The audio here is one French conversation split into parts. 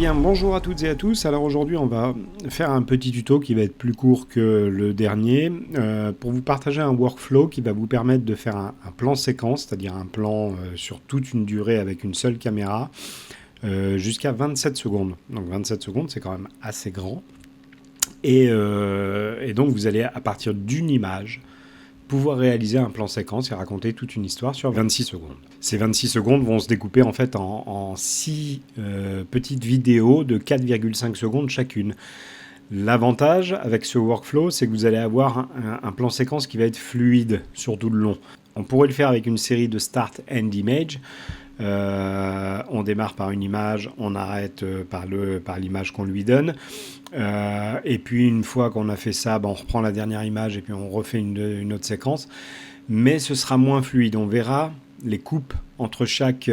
bien, bonjour à toutes et à tous. Alors aujourd'hui, on va faire un petit tuto qui va être plus court que le dernier pour vous partager un workflow qui va vous permettre de faire un plan séquence, c'est-à-dire un plan sur toute une durée avec une seule caméra jusqu'à 27 secondes. Donc 27 secondes, c'est quand même assez grand. Et donc vous allez, à partir d'une image, pouvoir réaliser un plan séquence et raconter toute une histoire sur 26 secondes. Ces 26 secondes vont se découper en fait en 6 petites vidéos de 4,5 secondes chacune. L'avantage avec ce workflow, c'est que vous allez avoir un plan séquence qui va être fluide sur tout le long. On pourrait le faire avec une série de start end image. On démarre par une image, on arrête par l'image qu'on lui donne. Et puis une fois qu'on a fait ça, on reprend la dernière image et puis on refait une autre séquence. Mais ce sera moins fluide. On verra les coupes entre chaque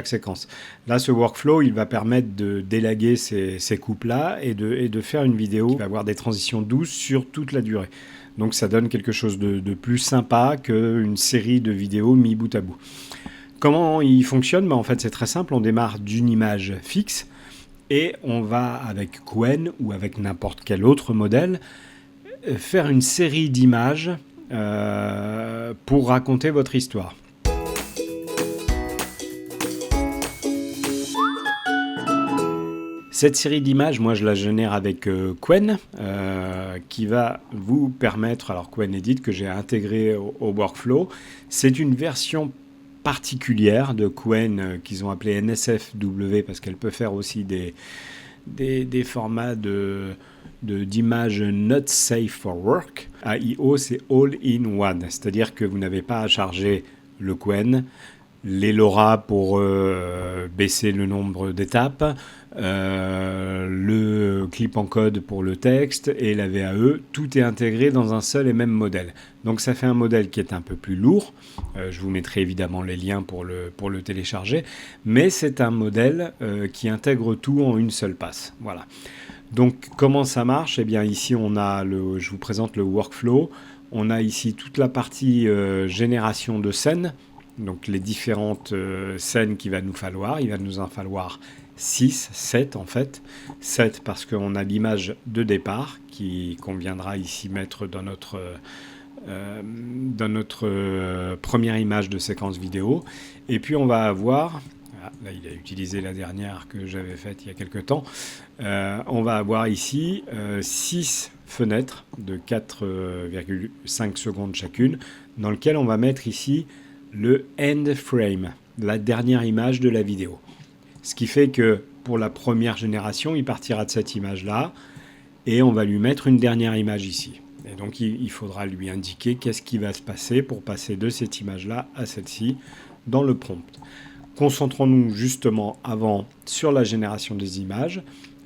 séquence. Là, ce workflow, il va permettre de délaguer ces coupes-là et de faire une vidéo qui va avoir des transitions douces sur toute la durée. Donc ça donne quelque chose de plus sympa qu'une série de vidéos mis bout à bout. Comment il fonctionne ? En fait, c'est très simple. On démarre d'une image fixe et on va, avec Qwen ou avec n'importe quel autre modèle, faire une série d'images pour raconter votre histoire. Cette série d'images, moi je la génère avec Qwen, qui va vous permettre, alors Qwen Edit que j'ai intégré au workflow, c'est une version particulière de Qwen qu'ils ont appelé NSFW parce qu'elle peut faire aussi des formats d'images not safe for work. AIO, c'est all in one, c'est-à-dire que vous n'avez pas à charger le Qwen, les LoRa pour baisser le nombre d'étapes, le clip en code pour le texte et la VAE, tout est intégré dans un seul et même modèle. Donc ça fait un modèle qui est un peu plus lourd, je vous mettrai évidemment les liens pour le télécharger, mais c'est un modèle qui intègre tout en une seule passe. Voilà. Donc comment ça marche ? Eh bien ici je vous présente le workflow, on a ici toute la partie génération de scènes, donc les différentes scènes qu'il va nous falloir. Il va nous en falloir 6, 7 en fait. 7 parce qu'on a l'image de départ qu'on viendra ici mettre dans notre première image de séquence vidéo. Et puis on va avoir, là il a utilisé la dernière que j'avais faite il y a quelques temps, on va avoir ici 6 fenêtres de 4,5 secondes chacune, dans lesquelles on va mettre ici le end frame, la dernière image de la vidéo. Ce qui fait que pour la première génération, il partira de cette image-là et on va lui mettre une dernière image ici. Et donc il faudra lui indiquer qu'est-ce qui va se passer pour passer de cette image-là à celle-ci dans le prompt. Concentrons-nous justement avant sur la génération des images.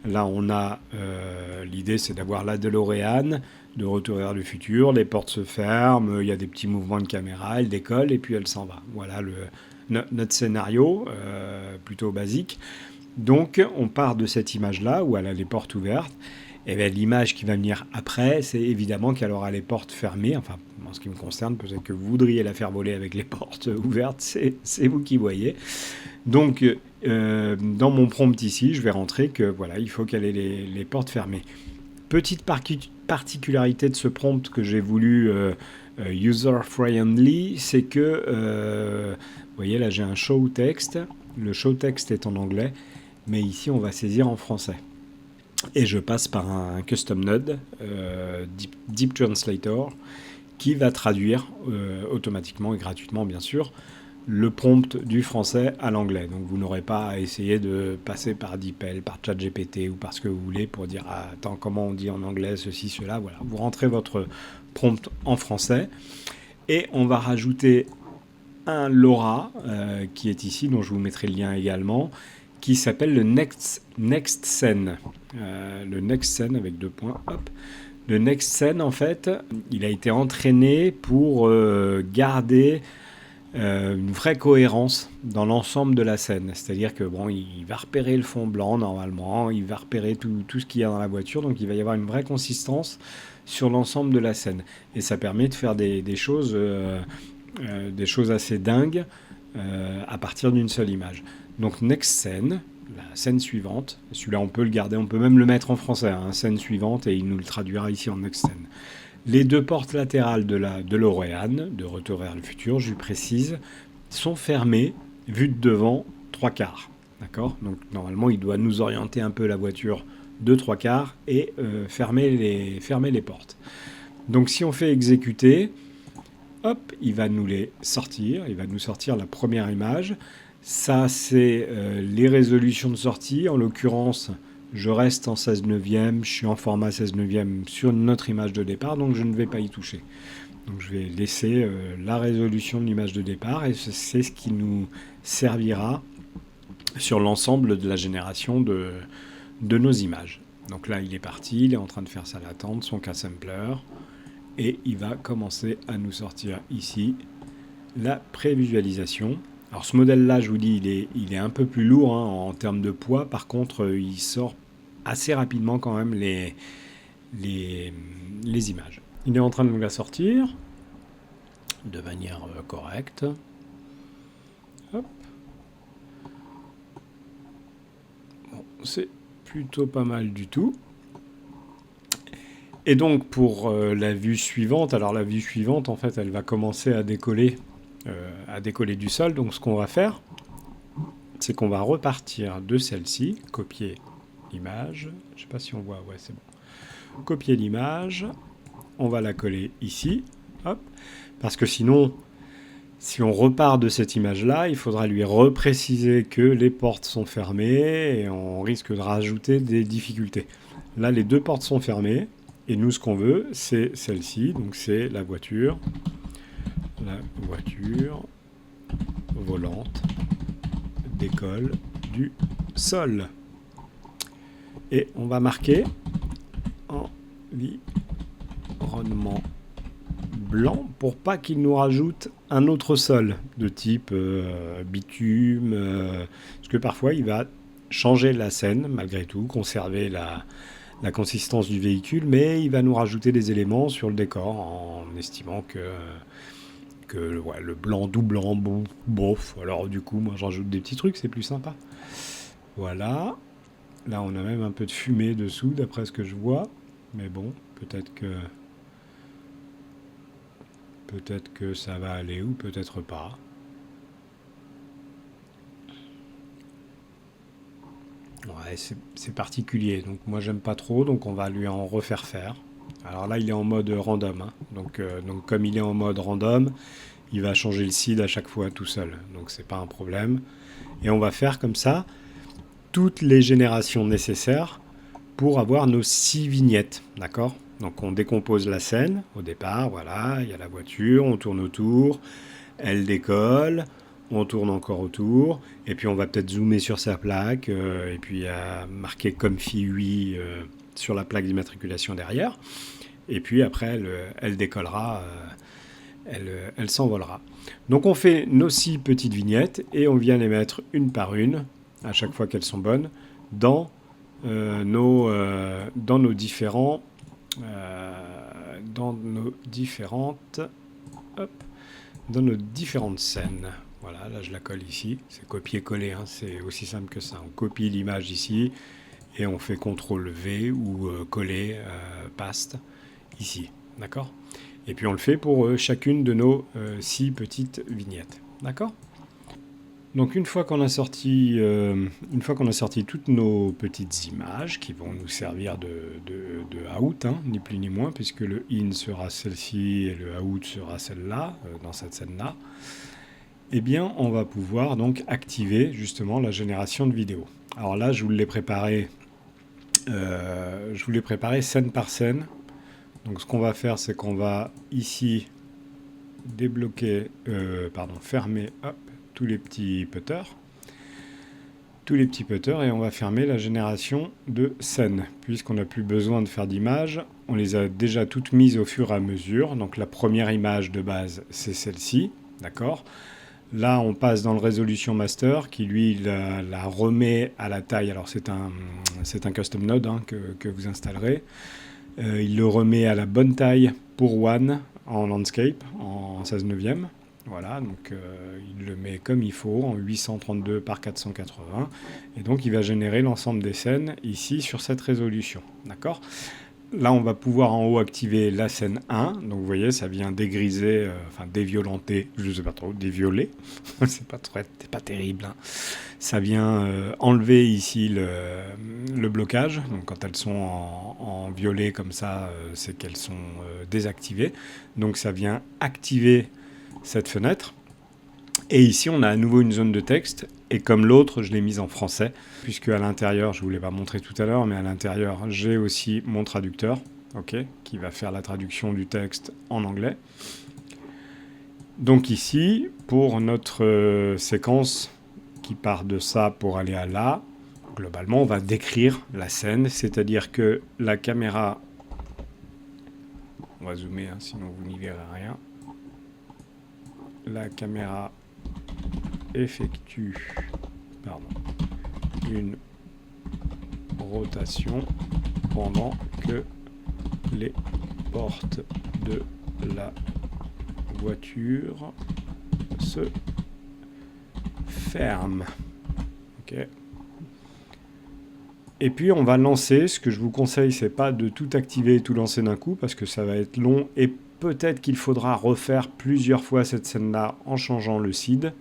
Là, on a l'idée, c'est d'avoir la DeLorean de Retour vers le futur. Les portes se ferment, il y a des petits mouvements de caméra, elle décolle et puis elle s'en va. Voilà notre scénario, plutôt basique. Donc, on part de cette image-là où elle a les portes ouvertes. Et bien, l'image qui va venir après, c'est évidemment qu'elle aura les portes fermées. Enfin, en ce qui me concerne, peut-être que vous voudriez la faire voler avec les portes ouvertes, c'est vous qui voyez. Donc, dans mon prompt ici, je vais rentrer que voilà, il faut qu'elle ait les portes fermées. Petite particularité de ce prompt que j'ai voulu user-friendly, c'est que, vous voyez là j'ai un show text, le show text est en anglais, mais ici on va saisir en français. Et je passe par un custom node, Deep Translator, qui va traduire automatiquement et gratuitement bien sûr, le prompt du français à l'anglais. Donc vous n'aurez pas à essayer de passer par DeepL, par ChatGPT ou par ce que vous voulez pour dire ah, attends comment on dit en anglais ceci, cela. Voilà, vous rentrez votre prompt en français et on va rajouter un LoRa qui est ici, dont je vous mettrai le lien également, qui s'appelle le Next Scene. Le Next Scene avec 2 points, hop. Le Next Scene, en fait, il a été entraîné pour garder une vraie cohérence dans l'ensemble de la scène. C'est-à-dire que il va repérer le fond blanc normalement, il va repérer tout ce qu'il y a dans la voiture, donc il va y avoir une vraie consistance sur l'ensemble de la scène. Et ça permet de faire des choses assez dingues à partir d'une seule image. Donc Next Scene, la scène suivante. Celui-là, on peut le garder, on peut même le mettre en français, hein, scène suivante, et il nous le traduira ici en next scène. Les deux portes latérales de l'Oréane, de Retour vers le futur, je lui précise, sont fermées, vues de devant, 3/4. D'accord? Donc normalement, il doit nous orienter un peu la voiture de 3/4 et fermer les portes. Donc si on fait exécuter, hop, il va nous les sortir, il va nous sortir la première image. Ça, c'est les résolutions de sortie. En l'occurrence, je reste en 16 neuvième, je suis en format 16 neuvième sur notre image de départ, donc je ne vais pas y toucher. Donc je vais laisser la résolution de l'image de départ, et c'est ce qui nous servira sur l'ensemble de la génération de nos images. Donc là, il est parti, il est en train de faire sa latente, son K-sampler, et il va commencer à nous sortir ici la prévisualisation. Alors ce modèle-là, je vous dis, il est un peu plus lourd hein, en termes de poids. Par contre, il sort assez rapidement quand même les images. Il est en train de nous la sortir de manière correcte. Hop. Bon, c'est plutôt pas mal du tout. Et donc pour la vue suivante, alors la vue suivante, en fait, elle va commencer à décoller du sol. Donc ce qu'on va faire, c'est qu'on va repartir de celle-ci, copier l'image. Je ne sais pas si on voit, ouais, c'est bon. Copier l'image, on va la coller ici, hop, parce que sinon, si on repart de cette image-là, il faudra lui repréciser que les portes sont fermées et on risque de rajouter des difficultés. Là, les deux portes sont fermées et nous, ce qu'on veut, c'est celle-ci, donc c'est la voiture volante décolle du sol. Et on va marquer environnement blanc pour pas qu'il nous rajoute un autre sol de type bitume, parce que parfois il va changer la scène malgré tout, conserver la consistance du véhicule, mais il va nous rajouter des éléments sur le décor en estimant que ouais, le blanc, doublant, bof. Alors du coup, moi je rajoute des petits trucs, c'est plus sympa. Voilà. Là, on a même un peu de fumée dessous, d'après ce que je vois. Mais bon, peut-être que ça va aller ou peut-être pas. Ouais, c'est particulier. Donc moi, j'aime pas trop, donc on va lui en refaire faire. Alors là, il est en mode random. Hein. Donc comme il est en mode random, il va changer le seed à chaque fois tout seul. Donc c'est pas un problème. Et on va faire comme ça toutes les générations nécessaires pour avoir nos 6 vignettes, d'accord? Donc on décompose la scène au départ, voilà, il y a la voiture, on tourne autour, elle décolle, on tourne encore autour, et puis on va peut-être zoomer sur sa plaque, et puis marquer Comfy 8 sur la plaque d'immatriculation derrière, et puis après elle décollera, elle s'envolera. Donc on fait nos 6 petites vignettes, et on vient les mettre une par une, à chaque fois qu'elles sont bonnes, dans nos différentes scènes. Voilà, là je la colle ici, c'est copier-coller, hein, c'est aussi simple que ça. On copie l'image ici et on fait CTRL V ou coller, paste ici, d'accord? Et puis on le fait pour chacune de nos 6 petites vignettes, d'accord? Donc une fois qu'on a sorti toutes nos petites images qui vont nous servir de out, hein, ni plus ni moins, puisque le in sera celle-ci et le out sera celle-là, dans cette scène-là, eh bien on va pouvoir donc activer justement la génération de vidéos. Alors là, je vous l'ai préparé scène par scène. Donc ce qu'on va faire, c'est qu'on va ici débloquer, fermer, hop, tous les petits putters, et on va fermer la génération de scènes, puisqu'on n'a plus besoin de faire d'images, on les a déjà toutes mises au fur et à mesure. Donc la première image de base, c'est celle-ci, d'accord? Là, on passe dans le résolution master, qui lui la remet à la taille. Alors c'est un custom node hein, que vous installerez. Il le remet à la bonne taille pour One en landscape, en 16 neuvième. Voilà, donc il le met comme il faut, en 832 par 480. Et donc il va générer l'ensemble des scènes ici sur cette résolution. D'accord ? Là, on va pouvoir en haut activer la scène 1. Donc vous voyez, ça vient dégriser, enfin déviolenter, je ne sais pas trop, dévioler. C'est pas terrible. Hein. Ça vient enlever ici le blocage. Donc quand elles sont en violet comme ça, c'est qu'elles sont désactivées. Donc ça vient activer cette fenêtre. Et ici, on a à nouveau une zone de texte. Et comme l'autre, je l'ai mise en français, puisque à l'intérieur, je ne vous l'ai pas montré tout à l'heure, mais à l'intérieur, j'ai aussi mon traducteur, qui va faire la traduction du texte en anglais. Donc ici, pour notre séquence qui part de ça pour aller à là, globalement, on va décrire la scène, c'est-à-dire que la caméra... On va zoomer, hein, sinon vous n'y verrez rien. La caméra effectue une rotation pendant que les portes de la voiture se ferment. Okay. Et puis on va lancer. Ce que je vous conseille, c'est pas de tout activer et tout lancer d'un coup parce que ça va être long et peut-être qu'il faudra refaire plusieurs fois cette scène-là en changeant le seed.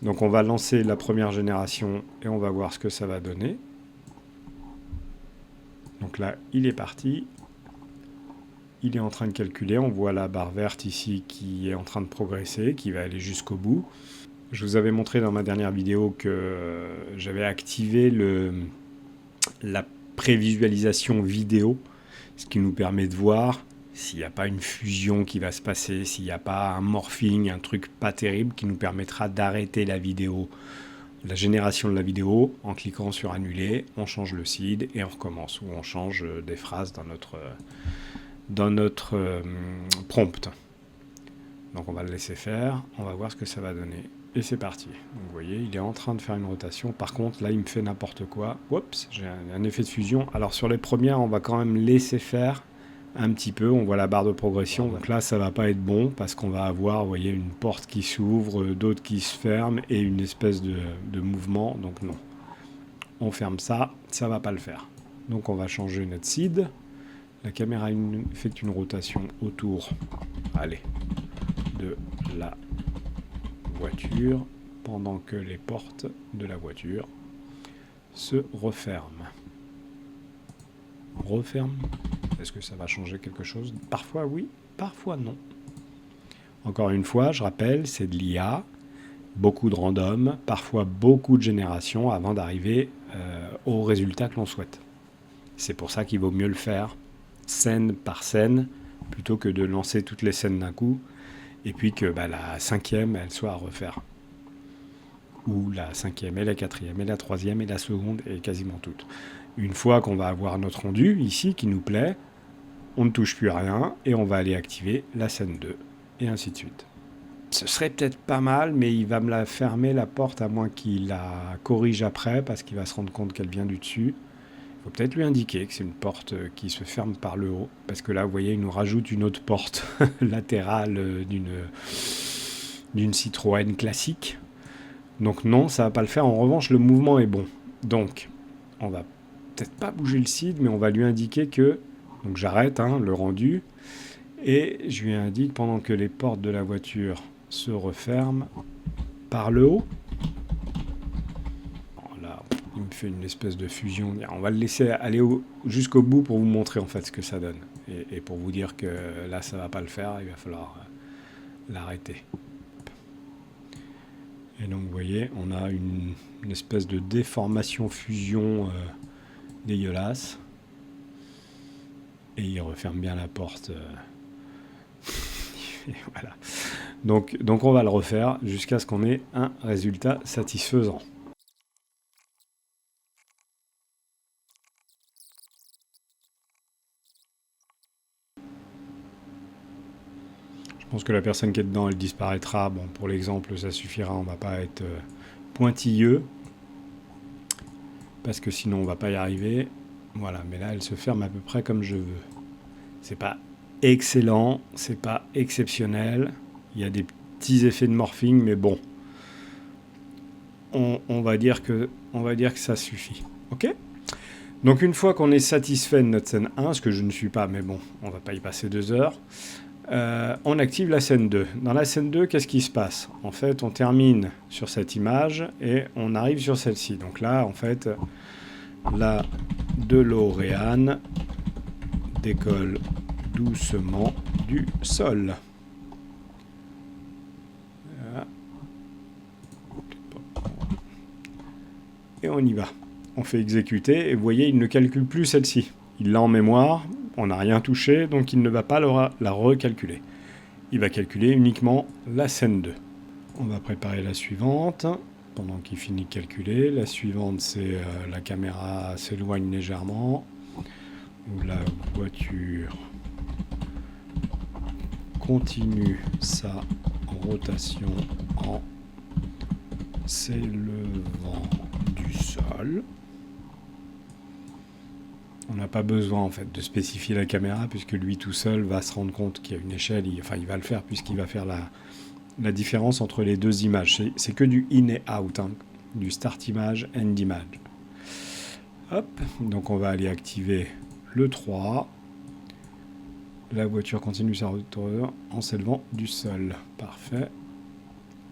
Donc on va lancer la première génération et on va voir ce que ça va donner. Donc là, il est parti. Il est en train de calculer. On voit la barre verte ici qui est en train de progresser, qui va aller jusqu'au bout. Je vous avais montré dans ma dernière vidéo que j'avais activé la prévisualisation vidéo, ce qui nous permet de voir s'il n'y a pas une fusion qui va se passer, s'il n'y a pas un morphing, un truc pas terrible qui nous permettra d'arrêter la vidéo, la génération de la vidéo en cliquant sur annuler, on change le seed et on recommence, ou on change des phrases dans notre prompt. Donc on va le laisser faire, on va voir ce que ça va donner. Et c'est parti. Donc vous voyez, il est en train de faire une rotation. Par contre, là, il me fait n'importe quoi. Oups, j'ai un effet de fusion. Alors sur les premières, on va quand même laisser faire un petit peu. On voit la barre de progression. Donc là, ça va pas être bon parce qu'on va avoir, vous voyez, une porte qui s'ouvre, d'autres qui se ferment et une espèce de mouvement. Donc non. On ferme ça, ça va pas le faire. Donc on va changer notre seed. La caméra effectue une rotation autour, allez, de la voiture pendant que les portes de la voiture se referment. Referme. Est-ce que ça va changer quelque chose? Parfois oui, parfois non. Encore une fois, je rappelle, c'est de l'IA, beaucoup de random, parfois beaucoup de générations avant d'arriver au résultat que l'on souhaite. C'est pour ça qu'il vaut mieux le faire scène par scène plutôt que de lancer toutes les scènes d'un coup et puis que la cinquième, elle soit à refaire. Ou la cinquième, et la quatrième, et la troisième, et la seconde, et quasiment toutes. Une fois qu'on va avoir notre rendu, ici, qui nous plaît, on ne touche plus à rien, et on va aller activer la scène 2, et ainsi de suite. Ce serait peut-être pas mal, mais il va me la fermer, la porte, à moins qu'il la corrige après, parce qu'il va se rendre compte qu'elle vient du dessus. Il faut peut-être lui indiquer que c'est une porte qui se ferme par le haut, parce que là, vous voyez, il nous rajoute une autre porte latérale d'une Citroën classique. Donc non, ça va pas le faire. En revanche, le mouvement est bon. Donc, on va peut-être pas bouger le seed, mais on va lui indiquer que... Donc j'arrête le rendu, et je lui indique pendant que les portes de la voiture se referment par le haut. Là, il me fait une espèce de fusion. On va le laisser aller jusqu'au bout pour vous montrer en fait ce que ça donne. Et pour vous dire que là, ça va pas le faire, il va falloir l'arrêter. Et donc vous voyez, on a une espèce de déformation fusion dégueulasse. Et il referme bien la porte. Et voilà. Donc on va le refaire jusqu'à ce qu'on ait un résultat satisfaisant. Je pense que la personne qui est dedans, elle disparaîtra. Bon, pour l'exemple, ça suffira. On ne va pas être pointilleux. Parce que sinon, on ne va pas y arriver. Voilà, mais là, elle se ferme à peu près comme je veux. C'est pas excellent, c'est pas exceptionnel. Il y a des petits effets de morphing, mais bon, on va dire que ça suffit. Ok ? Donc une fois qu'on est satisfait de notre scène 1, ce que je ne suis pas, mais bon, on va pas y passer 2 heures, on active la scène 2. Dans la scène 2, qu'est-ce qui se passe ? En fait, on termine sur cette image et on arrive sur celle-ci. Donc là, en fait, la DeLorean décolle doucement du sol. Voilà. Et on y va. On fait exécuter et vous voyez, il ne calcule plus celle-ci. Il l'a en mémoire, on n'a rien touché, donc il ne va pas la recalculer. Il va calculer uniquement la scène 2. On va préparer la suivante, pendant qu'il finit de calculer. La suivante, c'est la caméra s'éloigne légèrement, où la voiture continue sa rotation en s'élevant du sol. On n'a pas besoin en fait de spécifier la caméra puisque lui tout seul va se rendre compte qu'il y a une échelle, il va le faire puisqu'il va faire la différence entre les deux images. C'est que du in et out, hein, du start image, end image. Hop, donc on va aller activer le 3. La voiture continue sa route en s'élevant du sol. Parfait.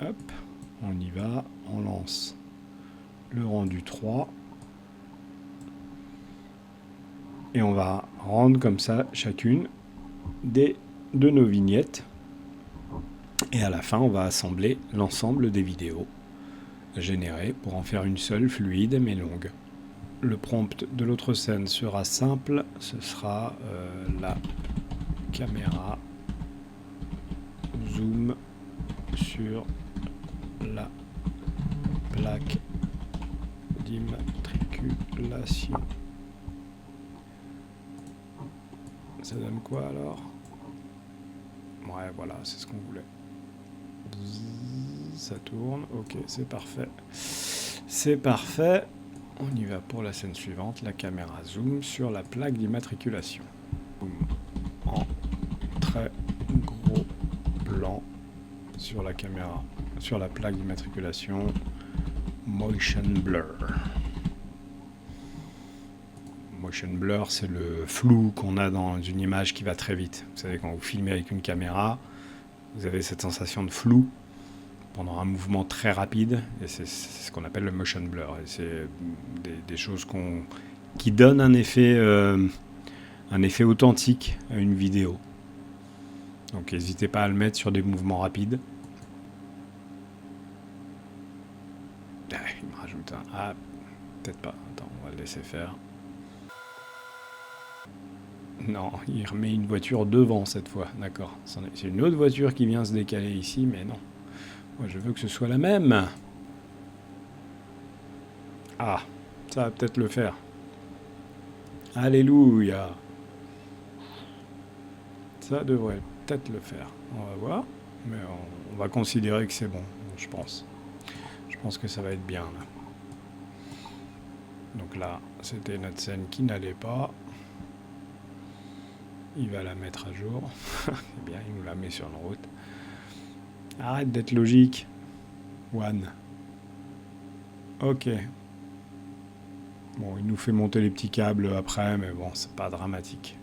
Hop, on y va, on lance le rendu 3. Et on va rendre comme ça chacune de nos vignettes. Et à la fin, on va assembler l'ensemble des vidéos générées pour en faire une seule, fluide mais longue. Le prompt de l'autre scène sera simple. Ce sera la caméra zoom sur la plaque d'immatriculation. Ça donne quoi alors? Ouais, voilà, c'est ce qu'on voulait. Ça tourne, ok, c'est parfait. C'est parfait. On y va pour la scène suivante. La caméra zoom sur la plaque d'immatriculation. En très gros plan sur la caméra, sur la plaque d'immatriculation. Motion blur. Motion blur, c'est le flou qu'on a dans une image qui va très vite. Vous savez, quand vous filmez avec une caméra, vous avez cette sensation de flou pendant un mouvement très rapide, et c'est ce qu'on appelle le motion blur. Et c'est des choses qui donnent un effet authentique à une vidéo. Donc n'hésitez pas à le mettre sur des mouvements rapides. Ah, il me rajoute un... Ah, peut-être pas. Attends, on va le laisser faire. Non, il remet une voiture devant cette fois, d'accord. C'est une autre voiture qui vient se décaler ici, mais non. Moi, je veux que ce soit la même. Ah, ça va peut-être le faire. Alléluia. Ça devrait peut-être le faire. On va voir, mais on va considérer que c'est bon, je pense. Je pense que ça va être bien, là. Donc là, c'était notre scène qui n'allait pas. Il va la mettre à jour. Eh bien, il nous la met sur une route. Arrête d'être logique. One. Ok. Bon, il nous fait monter les petits câbles après, mais bon, c'est pas dramatique.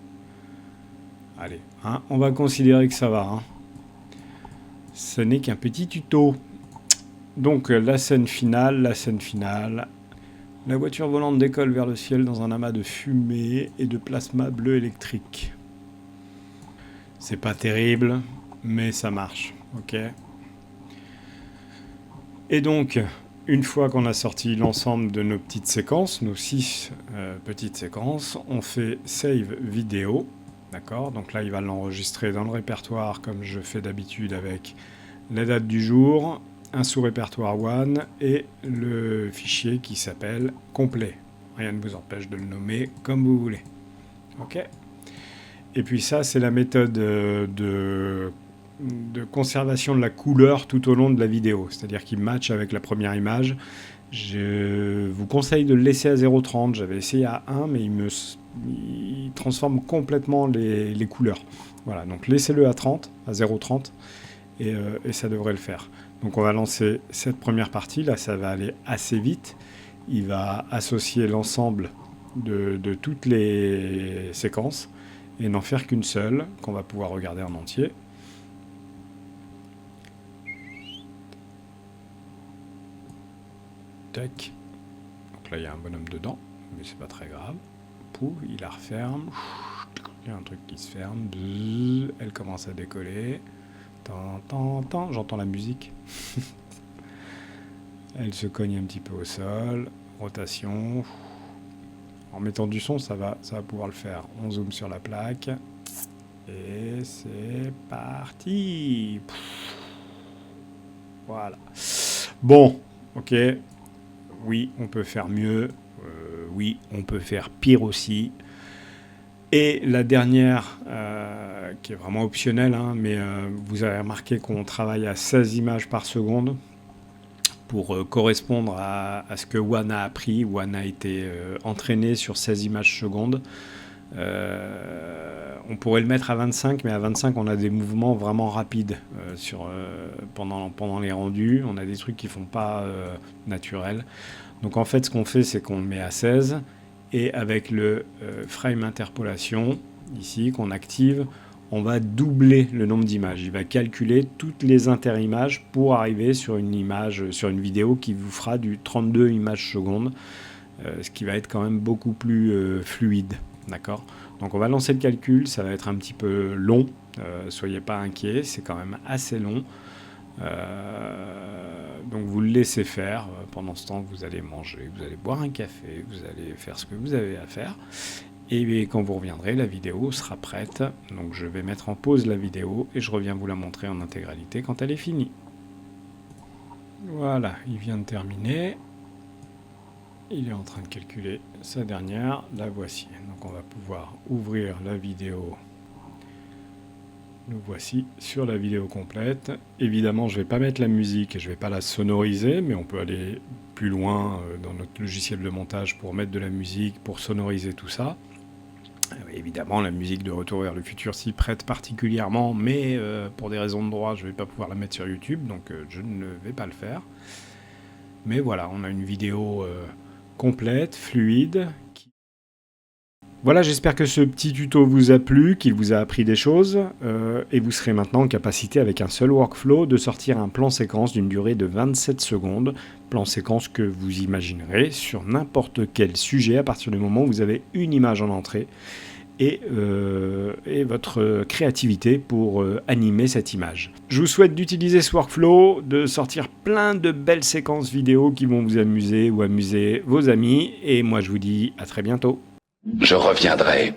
Allez, hein, on va considérer que ça va. Hein. Ce n'est qu'un petit tuto. Donc, la scène finale. La voiture volante décolle vers le ciel dans un amas de fumée et de plasma bleu électrique. C'est pas terrible, mais ça marche, ok. Et donc, une fois qu'on a sorti l'ensemble de nos petites séquences, nos 6 petites séquences, on fait Save Vidéo, d'accord. Donc là, il va l'enregistrer dans le répertoire, comme je fais d'habitude avec la date du jour, un sous-répertoire One et le fichier qui s'appelle complet. Rien ne vous empêche de le nommer comme vous voulez, ok. Et puis ça, c'est la méthode de conservation de la couleur tout au long de la vidéo. C'est-à-dire qu'il match avec la première image. Je vous conseille de le laisser à 0,30. J'avais essayé à 1, mais il transforme complètement les couleurs. Voilà, donc laissez-le à 30, à 0,30. et ça devrait le faire. Donc on va lancer cette première partie, là ça va aller assez vite. Il va associer l'ensemble de toutes les séquences et n'en faire qu'une seule qu'on va pouvoir regarder en entier. Tac. Donc là il y a un bonhomme dedans, mais c'est pas très grave. Pouf, il la referme. Il y a un truc qui se ferme. Bzzz, elle commence à décoller. J'entends la musique. Elle se cogne un petit peu au sol. Rotation. En mettant du son, ça va pouvoir le faire. On zoome sur la plaque. Et c'est parti. Voilà. Bon, ok. Oui, on peut faire mieux. Oui, on peut faire pire aussi. Et la dernière, qui est vraiment optionnelle, hein, mais vous avez remarqué qu'on travaille à 16 images par seconde pour correspondre à ce que One a appris. One a été entraîné sur 16 images secondes. On pourrait le mettre à 25, mais à 25, on a des mouvements vraiment rapides pendant les rendus. On a des trucs qui ne font pas naturels. Donc en fait, ce qu'on fait, c'est qu'on le met à 16. Et avec le frame interpolation, ici, qu'on active, on va doubler le nombre d'images. Il va calculer toutes les interimages pour arriver sur une image, sur une vidéo qui vous fera du 32 images secondes, ce qui va être quand même beaucoup plus fluide. D'accord ? Donc on va lancer le calcul, ça va être un petit peu long, soyez pas inquiets, c'est quand même assez long. Donc vous le laissez faire. Pendant ce temps, vous allez manger, vous allez boire un café, vous allez faire ce que vous avez à faire. Et quand vous reviendrez, la vidéo sera prête. Donc je vais mettre en pause la vidéo et je reviens vous la montrer en intégralité quand elle est finie. Voilà, il vient de terminer. Il est en train de calculer sa dernière. La voici. Donc on va pouvoir ouvrir la vidéo. Nous voici sur la vidéo complète. Évidemment, je ne vais pas mettre la musique et je ne vais pas la sonoriser, mais on peut aller plus loin dans notre logiciel de montage pour mettre de la musique, pour sonoriser tout ça. Évidemment, la musique de Retour vers le futur s'y prête particulièrement, mais pour des raisons de droit, je ne vais pas pouvoir la mettre sur YouTube, donc je ne vais pas le faire. Mais voilà, on a une vidéo complète, fluide. Voilà, j'espère que ce petit tuto vous a plu, qu'il vous a appris des choses, et vous serez maintenant en capacité, avec un seul workflow, de sortir un plan séquence d'une durée de 27 secondes, plan séquence que vous imaginerez sur n'importe quel sujet à partir du moment où vous avez une image en entrée, et votre créativité pour animer cette image. Je vous souhaite d'utiliser ce workflow, de sortir plein de belles séquences vidéo qui vont vous amuser ou amuser vos amis, et moi je vous dis à très bientôt. Je reviendrai.